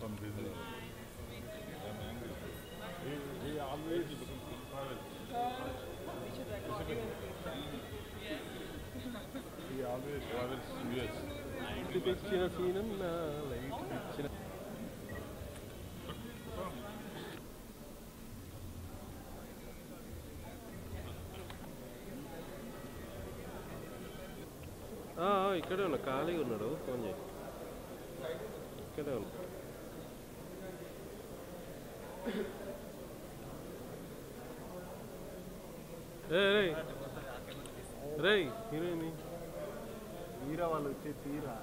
some business. He always travel. He always travels US. తెచ్చిన సీనన్న light తెచ్చిన ఇక్కడే ఉన్నా, ఖాళీగా ఉన్నాడు, ఫోన్ చేయి. ఇక్కడే ఉన్నా. రే హీరోయిన్ తీరా, వాళ్ళు వచ్చే తీరా.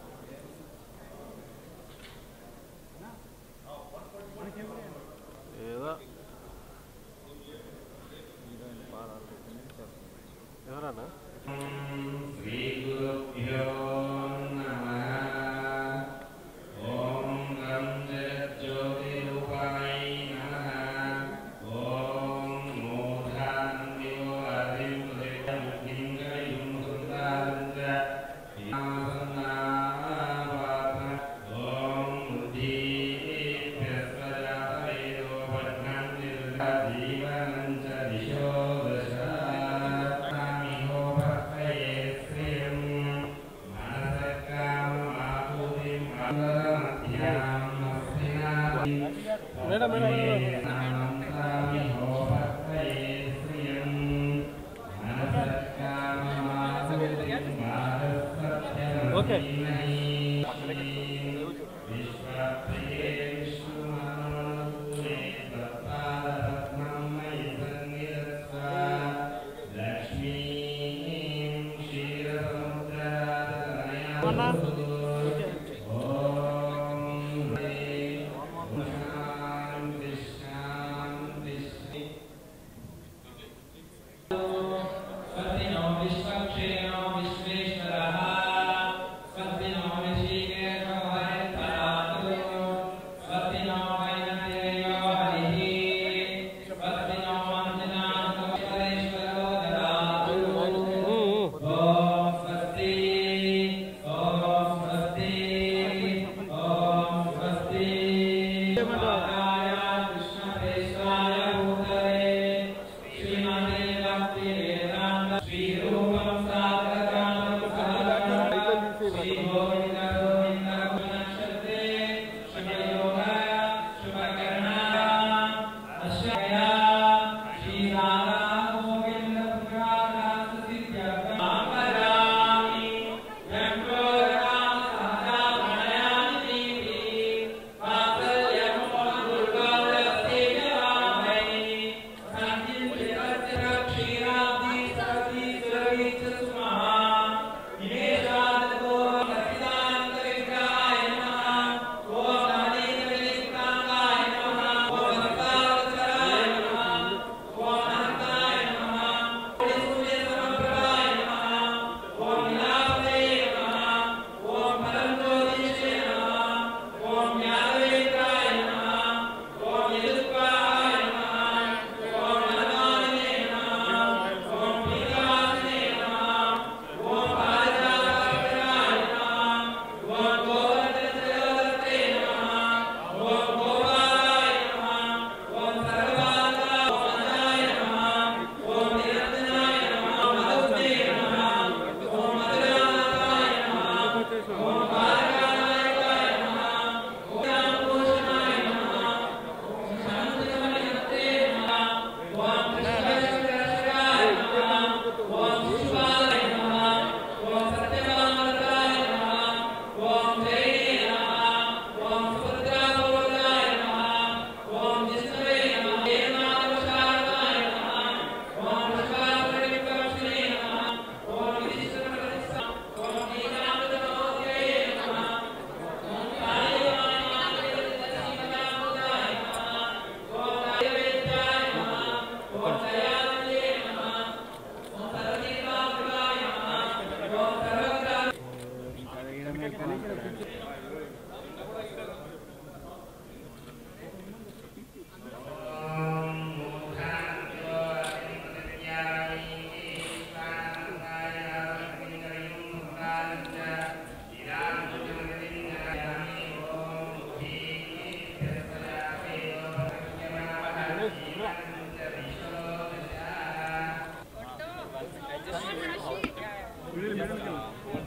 ఏదో ఎవరన్నా ఓకే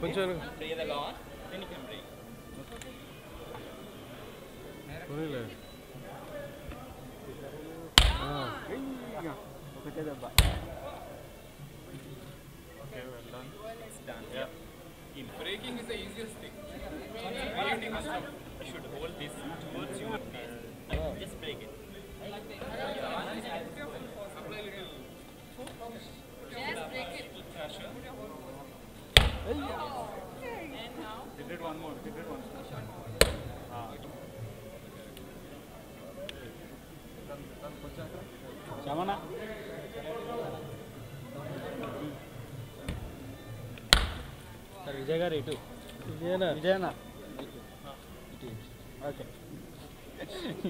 కొంచెం Pray the Lord, then you can break. పోనీలే. Okay, well done. It's done. Yeah. In breaking is the easiest thing. Creating is tough. You should hold this towards your face. Just break it. Yes, break it. Pressure. He did one more. He did one more. Samana. Sir, Vijay garu itu. Vijayana. Okay.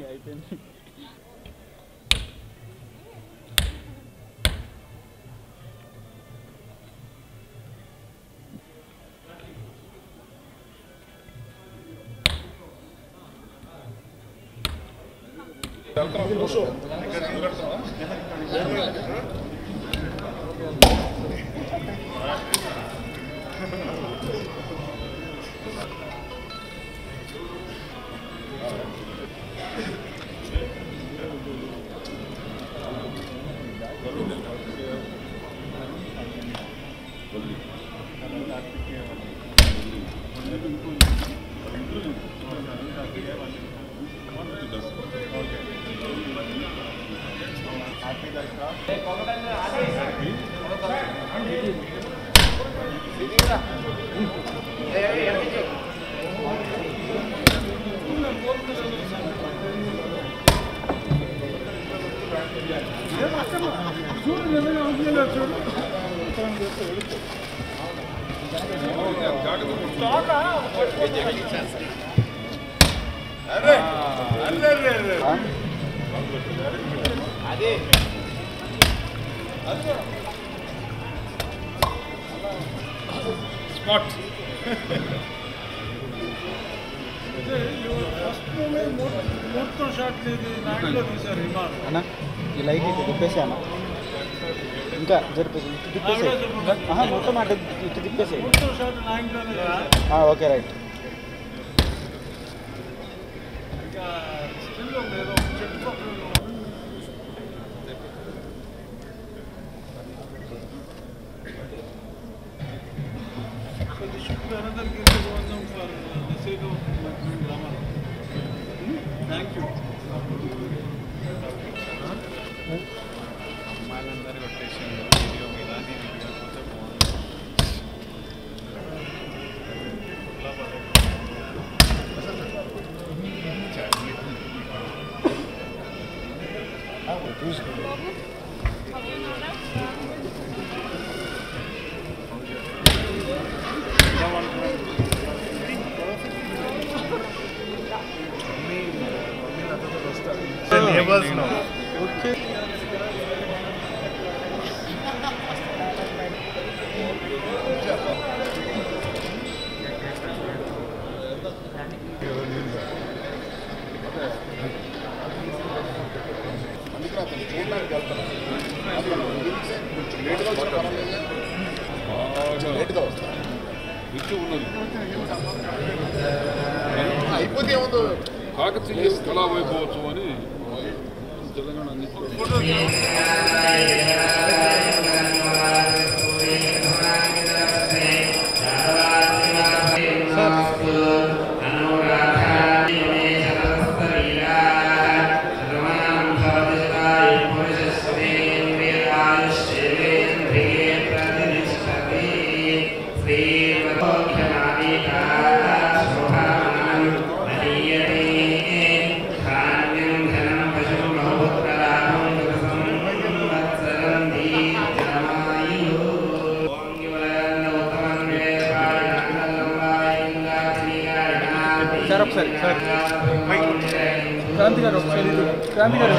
అయిపోయింది. Spot. మొత్తం shot లేదు దాంట్లో తీశారు హిమాల్ అన్న ఈ light ఇటు తిప్పేసి అన్న ఇంకా జరిపేసి ఇటు తిప్పేసి మొత్తం అటు ఇటు తిప్పేసి మొత్తం షాట్ నా ఇంట్లోనే ఓకే రైట్ ఇక స్టిల్ ఉంది ఏదో చెట్టు పక్కన this should be another gift for the sake of my friend Raman. Thank you. అమ్మాయిలందరూ కొట్టేసి వీడియో మీద నేను వీడియో పోతే బాగుంది. Neighbors know. Okay. అయిపోతే ఏముందో కాకతీయ స్థల వైభవోత్సవం అని తెలంగాణ సార్ ఒకసారి సార్ క్రాంతి గారు ఒకసారి క్రాంతి గారు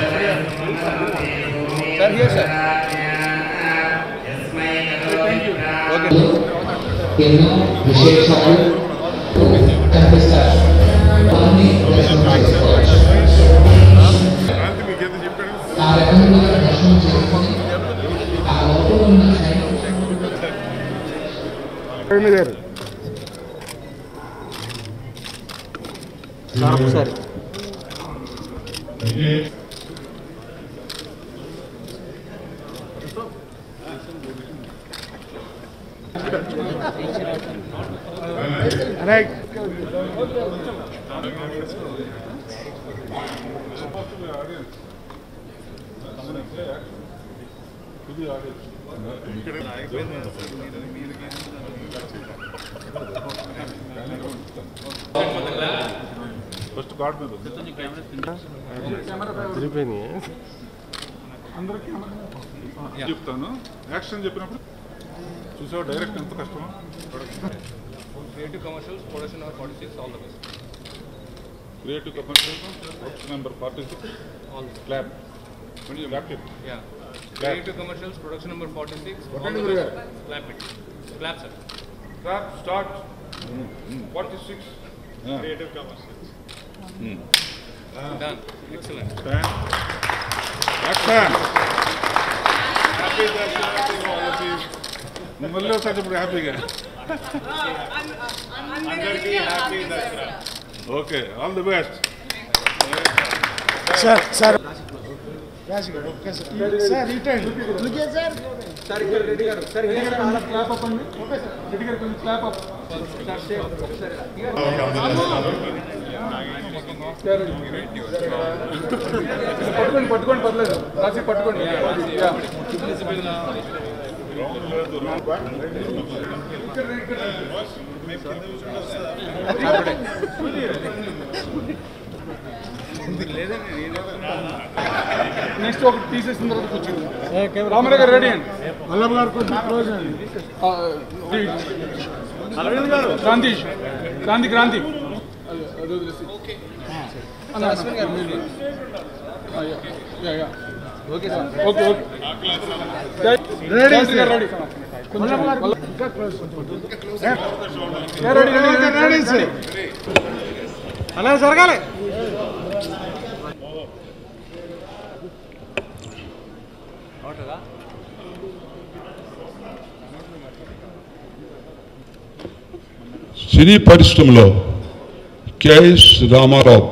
sir here sir thank you okay ఎన్నో విశేషాలు కనిపిస్తారు వారిని దర్శించుకోవచ్చు ఆ రకంగా దర్శనం చేసుకొని ఆ లోపల ఉన్న గారు ఒకసారి ఫస్ట్ కార్డ్ మీద తిరిగిపోయినాయి. అందరికీ చెప్తాను. యాక్షన్ చెప్పినప్పుడు చూసావు డైరెక్ట్ ఎంత కష్టమో. Creative commercials, production number 46, all the best. Creative commercial number 46 All clap clap yeah. Creative commercials, production number 46, all the best. Clap it. Clap, sir. Clap start 46 creative commercials Done. Excellent. Action happy Dasara మళ్ళీ ఒకసారి ఇప్పుడు హ్యాపీగా అందరికీ happy Dasara. Okay all the best. Sir sir పట్టుకోండి పర్లేదు రాసి పట్టుకోండి. Next ఒకటి తీసేసిన తర్వాత కూర్చోండి. రామారావు గారు రెడీ అండి. వల్లభ గారు కొంచెం క్లోజ్ అండి. క్రాంతి క్రాంతి క్రాంతి అది వదిలేసి okay okay okay ready ready అలా జరగాలి. సినీ పరిశ్రమలో కేఎస్ రామారావు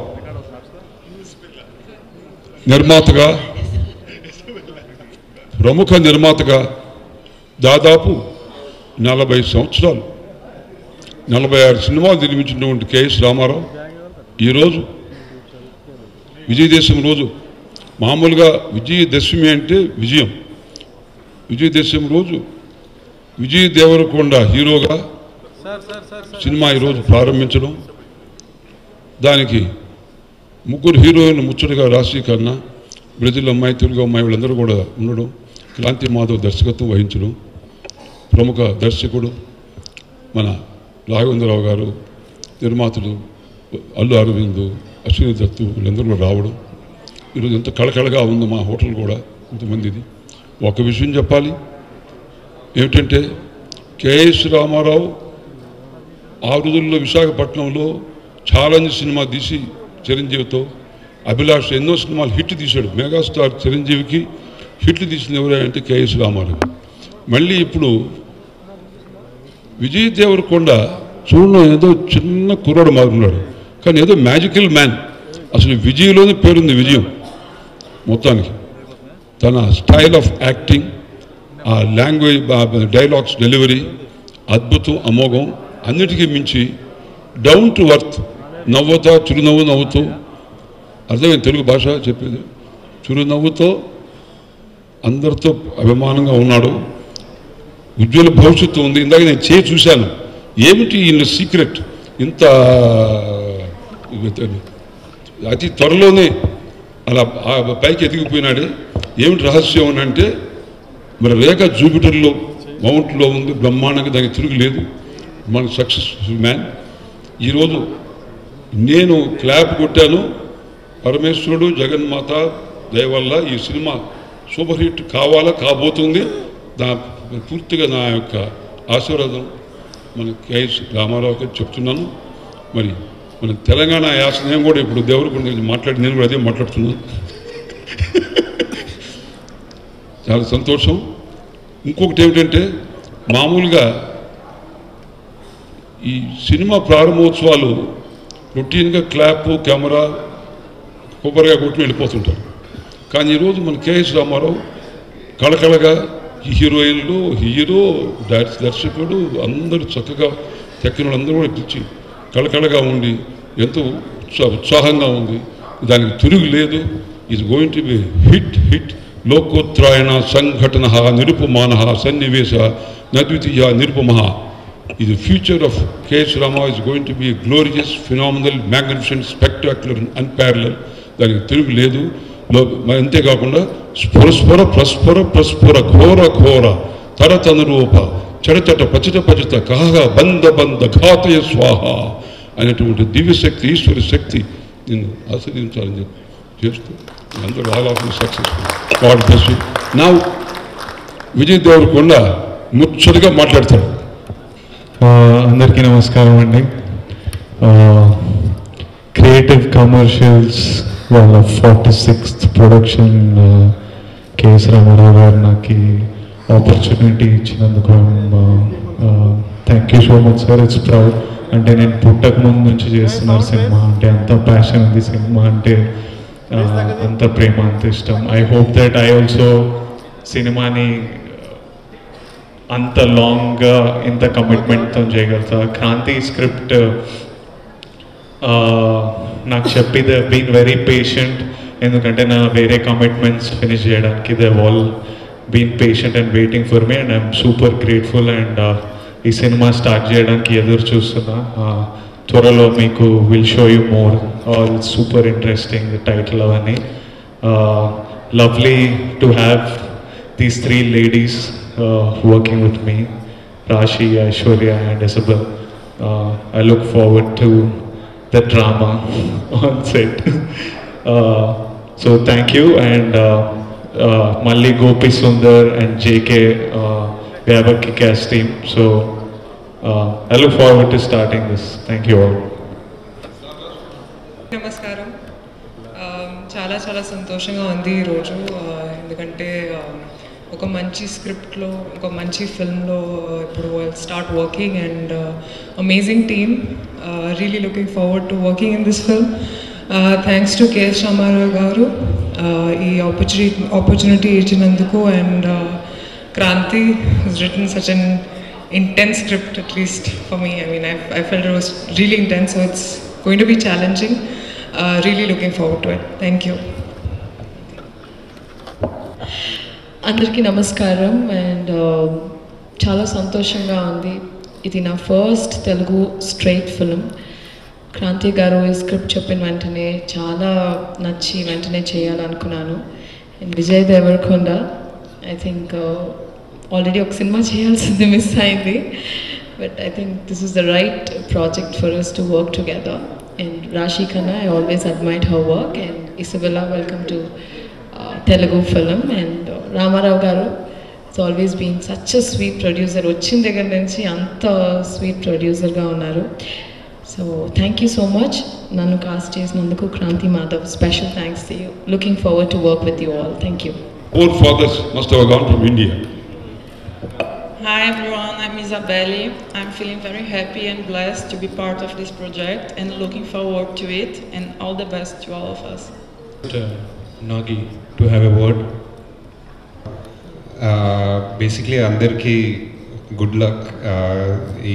నిర్మాతగా ప్రముఖ నిర్మాతగా దాదాపు 40 సంవత్సరాలు 46 సినిమాలు నిర్మించినటువంటి కేఎస్ రామారావు ఈరోజు విజయదశమి రోజు, మామూలుగా విజయదశమి అంటే విజయం, విజయదశమి రోజు విజయ్ దేవరకొండ హీరోగా సినిమా ఈరోజు ప్రారంభించడం, దానికి ముగ్గురు హీరోయిన్లు ముచ్చటగా రాశీకరణ, బ్రెజిల్ అమ్మాయి, తెలుగు అమ్మాయి వీళ్ళందరూ కూడా ఉండడం, క్రాంతి మాధవ్ దర్శకత్వం వహించడం, ప్రముఖ దర్శకుడు మన రాఘవేంద్రరావు గారు, నిర్మాతలు అల్లు అరవింద్, అశ్విని దత్తు వీళ్ళందరూ కూడా రావడం, ఈరోజు ఎంత కళకళగా ఉంది మా హోటల్ కూడా ఇంతమందిది. ఒక విషయం చెప్పాలి ఏమిటంటే కేఎస్ రామారావు ఆ రోజుల్లో విశాఖపట్నంలో ఛాలెంజ్ సినిమా తీసి చిరంజీవితో, అభిలాష్ ఎన్నో సినిమాలు హిట్ తీశాడు. మెగాస్టార్ చిరంజీవికి హిట్లు తీసిన ఎవరంటే కేఎస్ రామారావు. మళ్ళీ ఇప్పుడు విజయ్ దేవరకొండ చూడడం ఏదో చిన్న కుర్రాడు మారున్నాడు, కానీ ఏదో మ్యాజికల్ మ్యాన్. అసలు విజయ్లోనే పేరుంది విజయం మొత్తానికి. తన స్టైల్ ఆఫ్ యాక్టింగ్, ఆ లాంగ్వేజ్, డైలాగ్స్ డెలివరీ అద్భుతం, అమోఘం. అన్నిటికీ మించి డౌన్ టు అర్త్, నవ్వుతా చిరునవ్వు నవ్వుతూ, అర్థమైంది తెలుగు భాష చెప్పేది, చిరునవ్వుతో అందరితో అభిమానంగా ఉన్నాడు. ఉజ్వల భవిష్యత్తు ఉంది. ఇందాక నేను చూశాను, ఏమిటి ఈయన సీక్రెట్, ఇంత అతి త్వరలోనే అలా పైకి ఎదిగిపోయినాడే, ఏమిటి రహస్యం అని అంటే, మరి రేఖ జూపిటర్లో మౌంట్లో ఉంది బ్రహ్మాండంగా, దానికి తిరుగులేదు. మన సక్సెస్ఫుల్ మ్యాన్. ఈరోజు నేను క్లాప్ కొట్టాను, పరమేశ్వరుడు జగన్మాత దయ వల్ల ఈ సినిమా సూపర్ హిట్ కావాలా, కాబోతుంది. పూర్తిగా నా యొక్క ఆశీర్వాదం మన కేఎస్ రామారావుకి చెప్తున్నాను. మరి మన తెలంగాణ యాస నేను కూడా ఇప్పుడు దేవరకొండ గురించి మాట్లాడి నేను కూడా అదే మాట్లాడుతున్నాను. చాలా సంతోషం. ఇంకొకటి ఏమిటంటే, మామూలుగా ఈ సినిమా ప్రారంభోత్సవాలు రొటీన్గా క్లాప్ కెమెరా కొబ్బరిగా కొట్టి వెళ్ళిపోతుంటారు. కానీ ఈరోజు మన కేఎస్ రామారావు కళకళగా హీరోయిన్లు, హీరో, దర్శకుడు అందరూ చక్కగా తెక్కిన వాళ్ళందరూ కూడా పిలిచి కళకళగా ఉండి ఎంతో ఉత్సాహంగా ఉంది. దానికి తిరుగు లేదు. Is going to be hit లోకోత్రాయణ సంఘటన నిరుపమాన సన్నివేశ నద్వితీయ నిరుపమ. ఇది future of KS Ramarao is going to be glorious, phenomenal, magnificent, spectacular, unparallel. దానికి తిరుగు లేదు. అంతేకాకుండా ప్రస్ఫుర ఘోర తరతనురూప చడచట పచిత కహ బంధ ఘాతయ స్వాహ అనేటువంటి దివ్యశక్తి, ఈశ్వర శక్తి నేను ఆస్వాదించాలని చెప్పి చేస్తూ అందరూ all of successful. God bless you. నా విజయ్ దేవరకొండ ముచ్చటగా మాట్లాడతాడు. అందరికీ నమస్కారం అండి. క్రియేటివ్ కమర్షియల్స్ వాళ్ళ 46th ప్రొడక్షన్ కేఎస్ రామారావు గారు నాకు ఆపర్చునిటీ ఇచ్చినందుకు thank you so much sir. It's proud. అంటే నేను పుట్టక ముందు నుంచి చేస్తున్నారు సినిమా అంటే అంత ప్యాషన్ ఉంది, సినిమా అంటే అంత ప్రేమ, అంత ఇష్టం. I hope that I also సినిమాని అంత లాంగ్గా ఇంత కమిట్మెంట్తో చేయగలుగుతా. క్రాంతి స్క్రిప్ట్ నాకు చెప్పి దే బీన్ వెరీ పేషెంట్, ఎందుకంటే నా వేరే కమిట్మెంట్స్ ఫినిష్ చేయడానికి they all been patient and waiting for me and I'm super grateful. And ఈ సినిమా స్టార్ట్ చేయడానికి ఎదురు చూస్తున్నా. త్వరలో మీకు will show you more. All super interesting title అవన్నీ. Lovely to have these 3 ladies working with me, Rashi, Aishwarya and Isabel. I look forward to the drama on set. So thank you. And Malli, Gopi Sundar and JK, we have a kick-ass team. So I look forward to starting this. Thank you all. నమస్కారం. చాలా చాలా సంతోషంగా ఉంది ఈరోజు, ఎందుకంటే ఒక మంచి స్క్రిప్ట్లో, ఒక మంచి ఫిల్మ్లో ఇప్పుడు start working and amazing team. Really looking forward to working in this film. Thanks to KS Ramarao garu ఈ ఆపర్చునిటీ ఇచ్చినందుకు. And Kranti has written such an intense script, at least for me. I mean, I felt it was really intense, so it's going to be challenging. Really looking forward to it. Thank you. అందరికీ నమస్కారం. And చాలా సంతోషంగా ఉంది. ఇది నా first Telugu straight film. Kranti garu ఈ script చెప్పిన వెంటనే చాలా నచ్చి వెంటనే చేయాలనుకున్నాను. And Vijay Deverakonda I think already ఒక సినిమా చేయాల్సింది మిస్ అయింది. But I think this is the right project for us to work together. And Rashi Khanna, I always admired her work. And Isabella, welcome to Telugu film. And Ramarao garu, it's always been such a sweet producer. Vachin దగ్గర నుంచి అంత sweet ప్రొడ్యూసర్గా ఉన్నారు. So thank you so much నన్ను cast చేసినందుకు. Kranti Madhav, special thanks to you. Looking forward to work with you all. Thank you. Four fathers must have gone from India. Hi everyone, I'm Isabelle. I'm feeling very happy and blessed to be part of this project and looking forward to it, and all the best to all of us. Nagi to have a word. Basically అందరికీ good luck.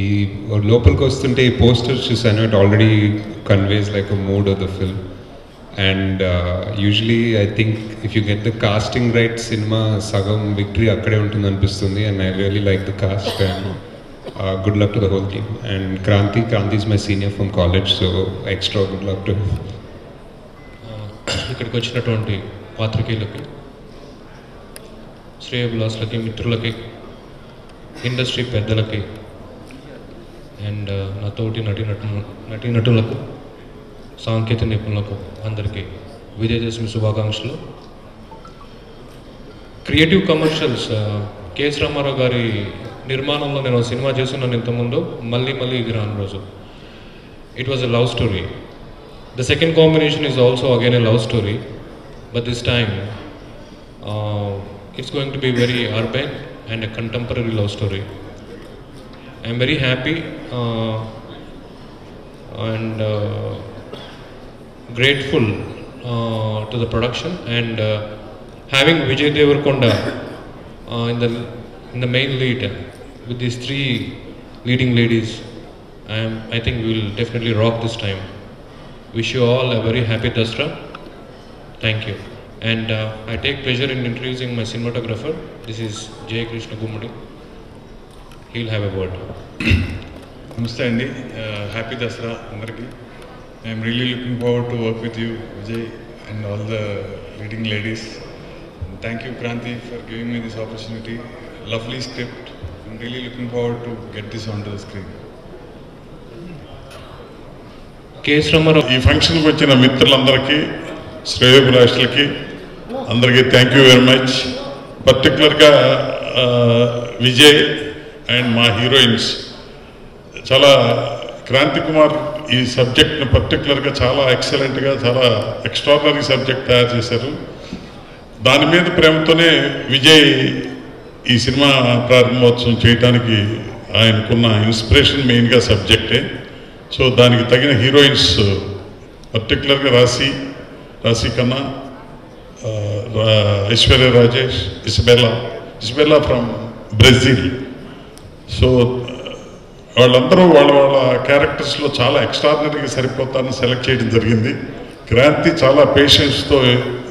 ఈ లోపలికి వస్తుంటే ఈ posters చూసాను, it already conveys like a mood of the film. And usually I think if you get the casting right, సినిమా సగం victory అక్కడే ఉంటుంది అనిపిస్తుంది. And I really like the cast and good luck to the whole team. And Kranti is my senior from college, so extra good luck to him. ఇక్కడికి వచ్చినటువంటి పాత్రికేయులకి, శ్రేయభిలాసులకి, మిత్రులకి, industry పెద్దలకి and నా తోటి నటీనటులకు, సాంకేతిక నిపుణులకు అందరికీ విజయదశమి శుభాకాంక్షలు. క్రియేటివ్ కమర్షియల్స్ కేఎస్ రామారావు గారి నిర్మాణంలో నేను సినిమా చేస్తున్నాను ఇంతకుముందు, మళ్ళీ ఇది రాను రోజు. It was a love story. The second combination is also again a love story, but this time it's going to be very urban and a contemporary love story. I am very happy and grateful to the production, and having Vijay Devarakonda in the main lead with these 3 leading ladies, I think we will definitely rock this time. Wish you all a very happy Dasra. Thank you. And I take pleasure in introducing my cinematographer. This is Jay Krishna Gumudi. He will have a word. Namaste Andy. Happy Dasra Andarki. I am really looking forward to work with you, Vijay, and all the leading ladies. And thank you, Kranti, for giving me this opportunity. Lovely script. I'm really looking forward to get this onto the screen. ఈ ఫంక్షన్కి వచ్చిన మిత్రులందరికీ, శ్రేయోభిలాషులకి అందరికీ thank you very much. పర్టికులర్గా Vijay and మా heroines చాలా క్రాంతి కుమార్ ఈ సబ్జెక్ట్ని పర్టికులర్గా చాలా ఎక్సలెంట్గా, చాలా ఎక్స్ట్రాడనరీ సబ్జెక్ట్ తయారు చేశారు. దాని మీద ప్రేమతోనే విజయ్ ఈ సినిమా ప్రారంభోత్సవం చేయడానికి ఆయనకున్న ఇన్స్పిరేషన్ మెయిన్గా సబ్జెక్టే. సో దానికి తగిన హీరోయిన్స్ పర్టికులర్గా రాశి Khanna, Aishwarya Rajesh, Isabella from Brazil. So వాళ్ళందరూ వాళ్ళ క్యారెక్టర్స్లో చాలా ఎక్స్ట్రాడినరీగా సరిపోతారని సెలెక్ట్ చేయడం జరిగింది. క్రాంతి చాలా పేషెన్స్తో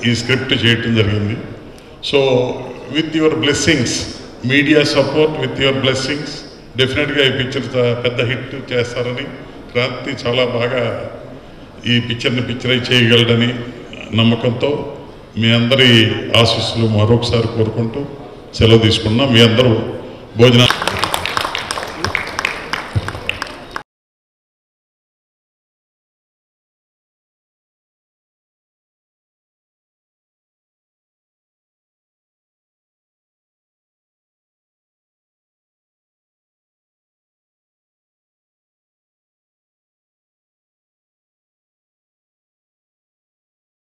ఈ స్క్రిప్ట్ చేయడం జరిగింది. So with your blessings, media support, with your blessings డెఫినెట్గా ఈ పిక్చర్ పెద్ద హిట్ చేస్తారని, క్రాంతి చాలా బాగా ఈ పిక్చరైజ్ చేయగలడని నమ్మకంతో మీ అందరి ఆశీస్సులు మరొకసారి కోరుకుంటూ సెలవు తీసుకున్నా. మీ అందరూ భోజనం